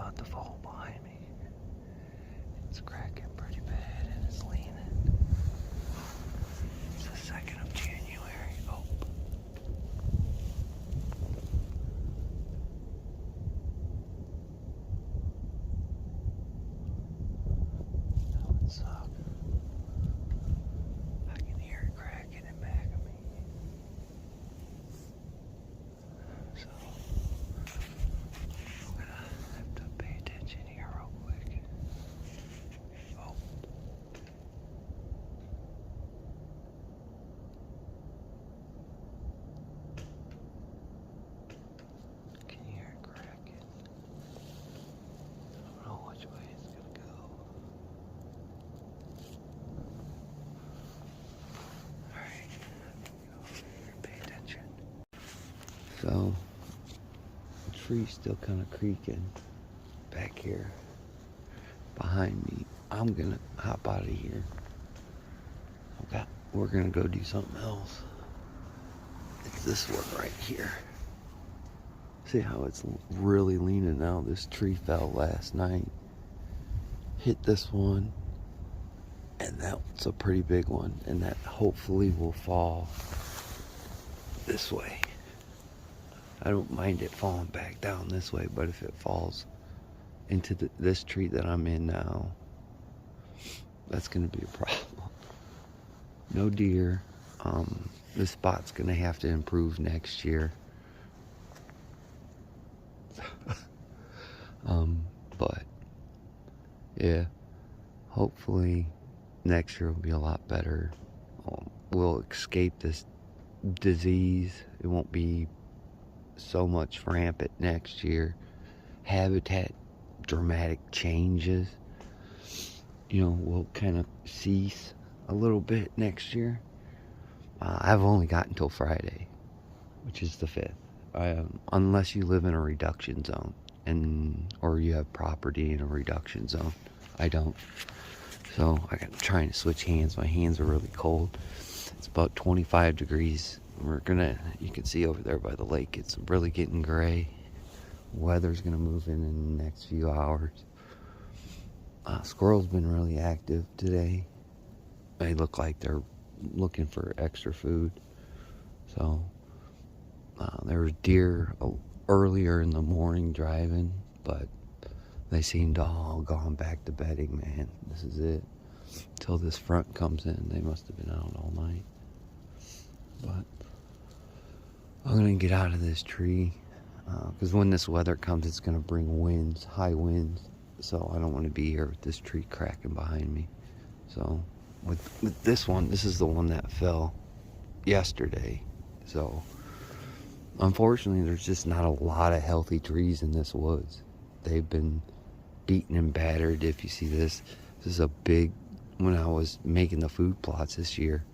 about to fall behind me. It's cracking pretty bad and it's leaning. It's the 2nd of January. Oh. That would suck. I can hear it cracking in back of me. So I'm gonna have to pay attention here real quick. Oh. Can you hear it cracking? I don't know which way it's gonna go. Alright, pay attention. So, the tree's still kind of creaking back here behind me. I'm gonna hop out of here. Okay, we're gonna go do something else. It's this one right here. See how it's really leaning now? This tree fell last night. Hit this one. And that's a pretty big one. And that hopefully will fall this way. I don't mind it falling back down this way, but if it falls into this tree that I'm in now, that's going to be a problem. No deer. This spot's going to have to improve next year. But yeah, hopefully next year will be a lot better. We'll escape this disease. It won't be so much rampant next year. Habitat dramatic changes, will kind of cease a little bit next year. I've only got until Friday, which is the 5th. Unless you live in a reduction zone or you have property in a reduction zone. I don't. So I'm trying to switch hands. My hands are really cold. It's about 25 degrees. You can see over there by the lake, it's really getting gray. Weather's gonna move in the next few hours. Squirrels been really active today. They look like they're looking for extra food. So there was deer earlier in the morning driving, but they seemed all gone back to bedding, man. This is it. Until this front comes in, they must have been out all night. But I'm gonna get out of this tree, because when this weather comes, it's gonna bring winds, high winds. So I don't want to be here with this tree cracking behind me. So with this one, this is the one that fell yesterday. So unfortunately, there's just not a lot of healthy trees in this woods. They've been beaten and battered. If you see this is a big, when I was making the food plots this year,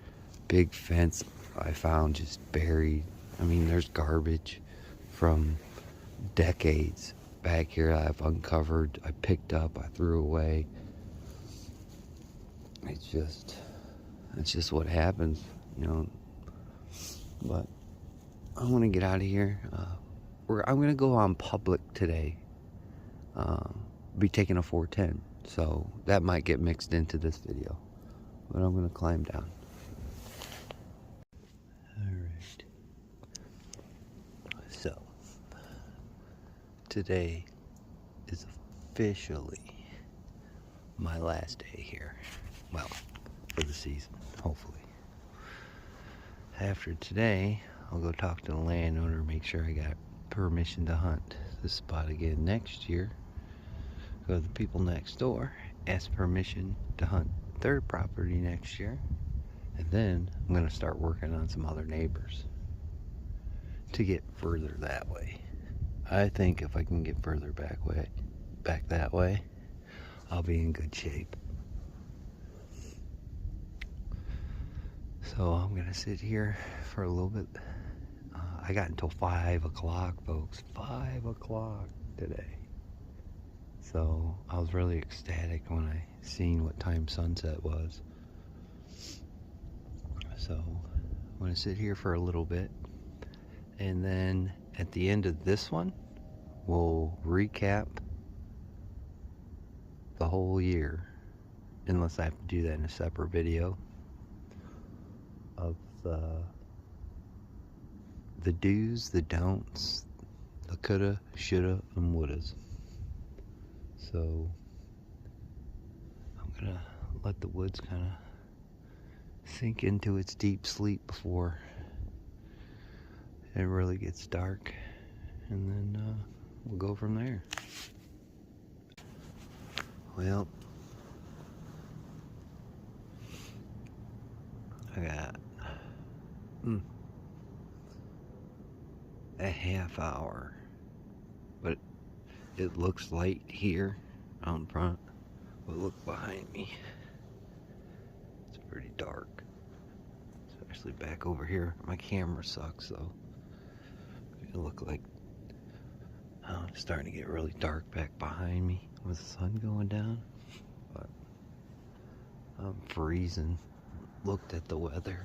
big fence I found just buried. I mean, there's garbage from decades back here I've uncovered, I picked up, I threw away. It's just what happens, But I want to get out of here. I'm going to go on public today. Be taking a 410, so that might get mixed into this video. But I'm going to climb down. Alright. So, today is officially my last day here. Well, for the season, hopefully. After today, I'll go talk to the landowner, make sure I got permission to hunt this spot again next year. Go to the people next door, ask permission to hunt their property next year. And then I'm going to start working on some other neighbors to get further that way. I think if I can get further back that way, I'll be in good shape. So I'm gonna sit here for a little bit. I got until 5 o'clock, folks. 5 o'clock today. So I was really ecstatic when I seen what time sunset was. So I'm gonna sit here for a little bit, and then at the end of this one, we'll recap the whole year, unless I have to do that in a separate video, of the do's, the don'ts, the coulda, shoulda, and wouldas. So I'm gonna let the woods kind of sink into its deep sleep before it really gets dark, and then we'll go from there. Well, I got a half hour, but it looks light here out in front, but look behind me, it's pretty dark, especially back over here. My camera sucks though. It look like it's starting to get really dark back behind me with the sun going down, but I'm freezing. Looked at the weather,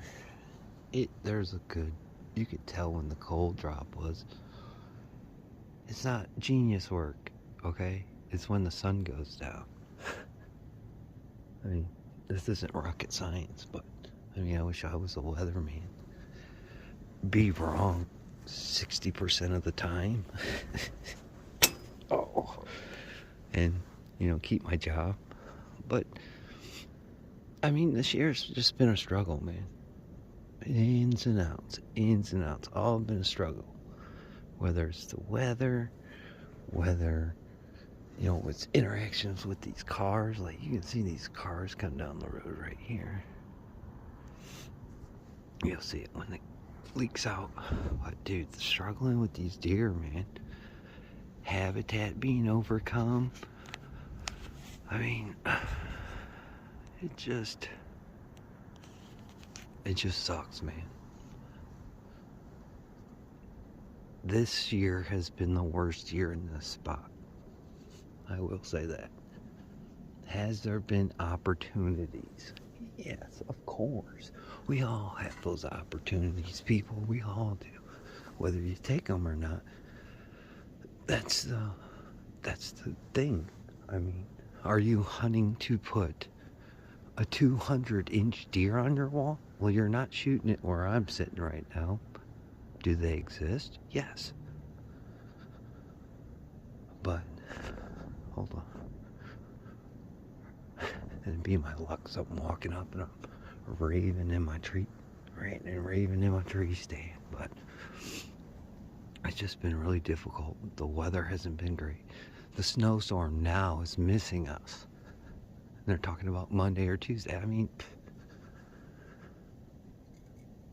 there's a good, you could tell when the cold drop was. It's not genius work, okay? It's when the sun goes down. I mean, this isn't rocket science, but I mean, I wish I was a weatherman. Be wrong 60% of the time. Oh. And, keep my job. But, I mean, this year's just been a struggle, man. Ins and outs, all been a struggle. Whether it's the weather, whether, it's interactions with these cars. Like, you can see these cars come down the road right here. You'll see it when it leaks out. But, dude, struggling with these deer, man. Habitat being overcome. I mean, it just sucks, man. This year has been the worst year in this spot. I will say that. Has there been opportunities? Yes, of course. We all have those opportunities, people. We all do. Whether you take them or not, that's the thing. I mean, are you hunting to put a 200-inch deer on your wall? Well, you're not shooting it where I'm sitting right now. Do they exist? Yes. But, hold on. It'd be my luck, something walking up and I'm raving in my tree stand. But it's just been really difficult. The weather hasn't been great. The snowstorm now is missing us. And they're talking about Monday or Tuesday. I mean,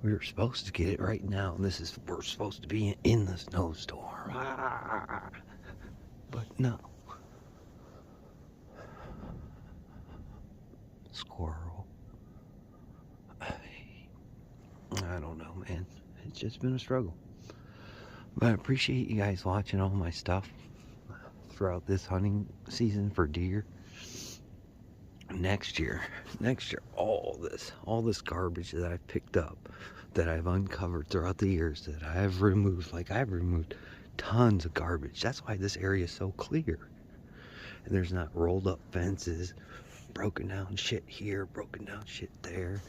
we were supposed to get it right now. And we're supposed to be in the snowstorm. But no. Squirrel. I don't know, man. It's just been a struggle. But I appreciate you guys watching all my stuff throughout this hunting season for deer. Next year, all this garbage that I've picked up, that I've uncovered throughout the years, that I've removed, like I've removed tons of garbage. That's why this area is so clear. And there's not rolled up fences, broken down shit here, broken down shit there,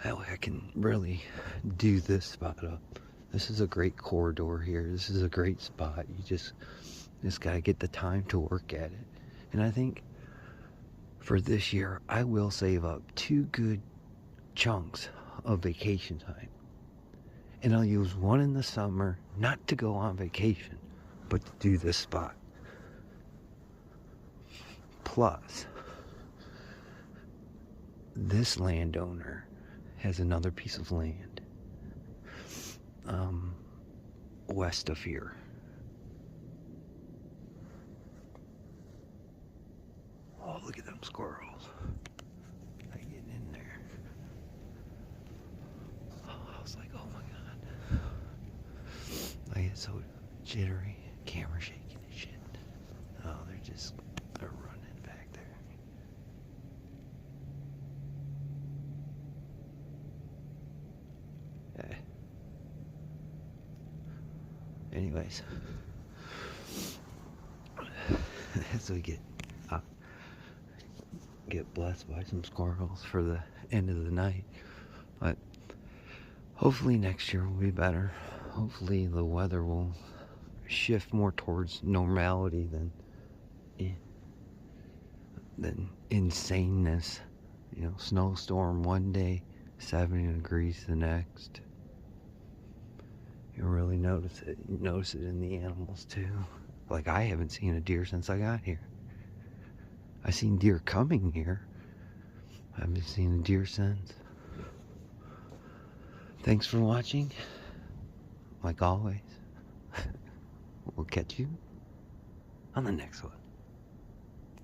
That way I can really do this spot up. This is a great corridor here. This is a great spot. You just gotta get the time to work at it. And I think for this year, I will save up 2 good chunks of vacation time. And I'll use one in the summer, not to go on vacation, but to do this spot. Plus, this landowner has another piece of land west of here. Oh, look at them squirrels. They're getting in there. Oh, I was like, oh my God. I get so jittery. Camera shaking and shit. Oh, they're running back there. Okay. Anyways. unless we get blessed by some squirrels for the end of the night. But hopefully next year will be better. Hopefully the weather will shift more towards normality than insaneness. You know, snowstorm one day, 70 degrees the next. You really notice it. You notice it in the animals too. Like, I haven't seen a deer since I got here. I've seen deer coming here. I haven't seen a deer since. Thanks for watching. Like always, we'll catch you on the next one.